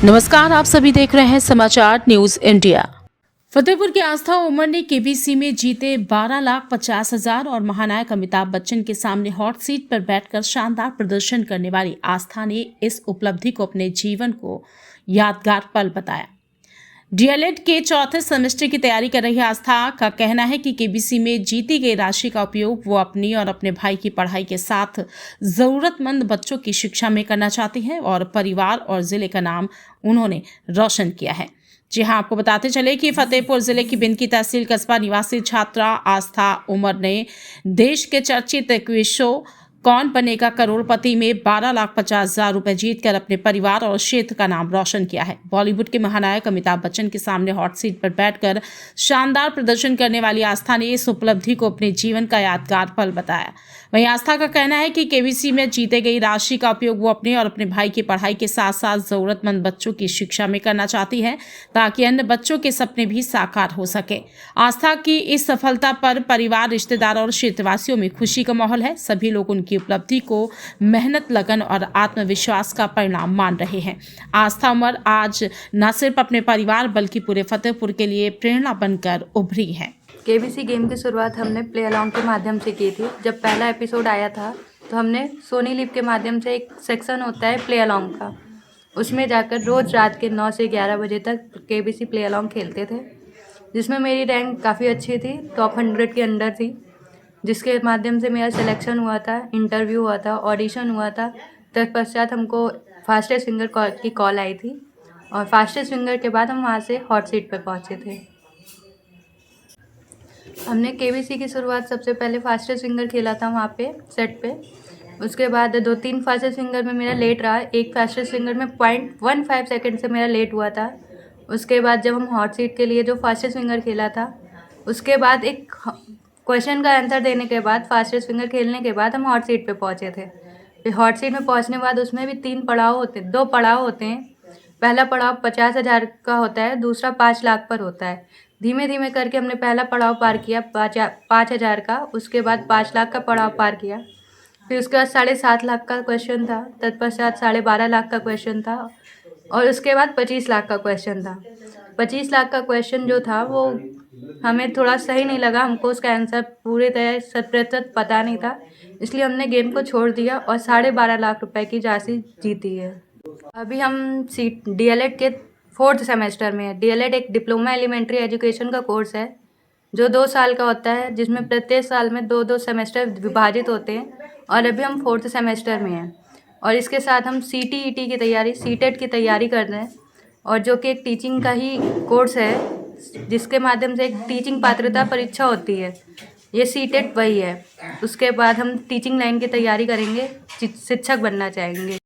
नमस्कार, आप सभी देख रहे हैं समाचार न्यूज इंडिया। फतेहपुर की आस्था उमर ने केबीसी में जीते 12,50,000 और महानायक अमिताभ बच्चन के सामने हॉट सीट पर बैठकर शानदार प्रदर्शन करने वाली आस्था ने इस उपलब्धि को अपने जीवन को यादगार पल बताया। डीएलएड के चौथे सेमेस्टर की तैयारी कर रही आस्था का कहना है कि केबीसी में जीती गई राशि का उपयोग वो अपनी और अपने भाई की पढ़ाई के साथ जरूरतमंद बच्चों की शिक्षा में करना चाहती है और परिवार और जिले का नाम उन्होंने रोशन किया है। जी हाँ, आपको बताते चले कि फतेहपुर जिले की बिनकी तहसील कस्बा निवासी छात्रा आस्था उमर ने देश के चर्चित क्विज शो कौन बनेगा करोड़पति में 12,50,000 रुपए जीतकर अपने परिवार और क्षेत्र का नाम रोशन किया है। बॉलीवुड के महानायक अमिताभ बच्चन के सामने हॉट सीट पर बैठकर शानदार प्रदर्शन करने वाली आस्था ने इस उपलब्धि को अपने जीवन का यादगार पल बताया। वहीं आस्था का कहना है कि केबीसी में जीते गई राशि का उपयोग वो अपने और अपने भाई की पढ़ाई के साथ साथ जरूरतमंद बच्चों की शिक्षा में करना चाहती है ताकि अन्य बच्चों के सपने भी साकार हो सके। आस्था की इस सफलता पर परिवार, रिश्तेदार और क्षेत्रवासियों में खुशी का माहौल है। सभी लोग उनकी उपलब्धि को मेहनत, लगन और आत्मविश्वास का परिणाम मान रहे हैं। आस्था उमर आज न सिर्फ अपने परिवार बल्कि पूरे फतेहपुर के लिए प्रेरणा बनकर उभरी है। केबीसी गेम की शुरुआत हमने प्ले अलॉन्ग के माध्यम से की थी। जब पहला एपिसोड आया था तो हमने सोनी लिव के माध्यम से एक सेक्शन होता है प्ले अलॉन्ग का, उसमें जाकर रोज़ रात के 9 से 11 बजे तक केबीसी प्ले अलॉन्ग खेलते थे, जिसमें मेरी रैंक काफ़ी अच्छी थी, टॉप 100 के अंडर थी, जिसके माध्यम से मेरा सिलेक्शन हुआ था, इंटरव्यू हुआ था, ऑडिशन हुआ था। तत्पश्चात हमको फास्टेस्ट सिंगर की कॉल आई थी और फास्टेस्ट सिंगर के बाद हम वहाँ से हॉट सीट पर पहुँचे थे। हमने केबीसी की शुरुआत सबसे पहले फास्टेस्ट सिंगर खेला था वहाँ पे सेट पे। उसके बाद 2-3 फास्टेस्ट सिंगर में मेरा लेट रहा, एक फास्टेस्ट सिंगर में 0.15 सेकंड से मेरा लेट हुआ था। उसके बाद जब हम हॉट सीट के लिए जो फास्टेस्ट सिंगर खेला था, उसके बाद एक क्वेश्चन का आंसर देने के बाद फास्टेस्ट सिंगर खेलने के बाद हम हॉट सीट पे पहुँचे थे। फिर हॉट सीट में पहुँचने के बाद उसमें भी 2 पड़ाव होते हैं। पहला पड़ाव 50,000 का होता है, दूसरा 5 लाख पर होता है। धीमे धीमे करके हमने पहला पड़ाव पार किया 5,000 का, उसके बाद 5 लाख का पड़ाव पार किया। फिर उसके बाद 7.5 लाख का क्वेश्चन था, तत्पश्चात 12.5 लाख का क्वेश्चन था और उसके बाद 25 लाख का क्वेश्चन था। 25 लाख का क्वेश्चन जो था वो हमें थोड़ा सही नहीं लगा, हमको उसका आंसर पूरी तरह 100% पता नहीं था, इसलिए हमने गेम को छोड़ दिया और 12.5 लाख रुपए की राशि जीती है। अभी हम डीएलएड के 4th सेमेस्टर में है। डीएलएड एक डिप्लोमा एलिमेंट्री एजुकेशन का कोर्स है जो 2 साल का होता है, जिसमें प्रत्येक साल में 2-2 सेमेस्टर विभाजित होते हैं और अभी हम 4th सेमेस्टर में हैं। और इसके साथ हम सीटीईटी की तैयारी, सीटेट की तैयारी कर रहे हैं और जो कि एक टीचिंग का ही कोर्स है, जिसके माध्यम से एक टीचिंग पात्रता परीक्षा होती है। ये सीटेट वही है। उसके बाद हम टीचिंग लाइन की तैयारी करेंगे, शिक्षक बनना चाहेंगे।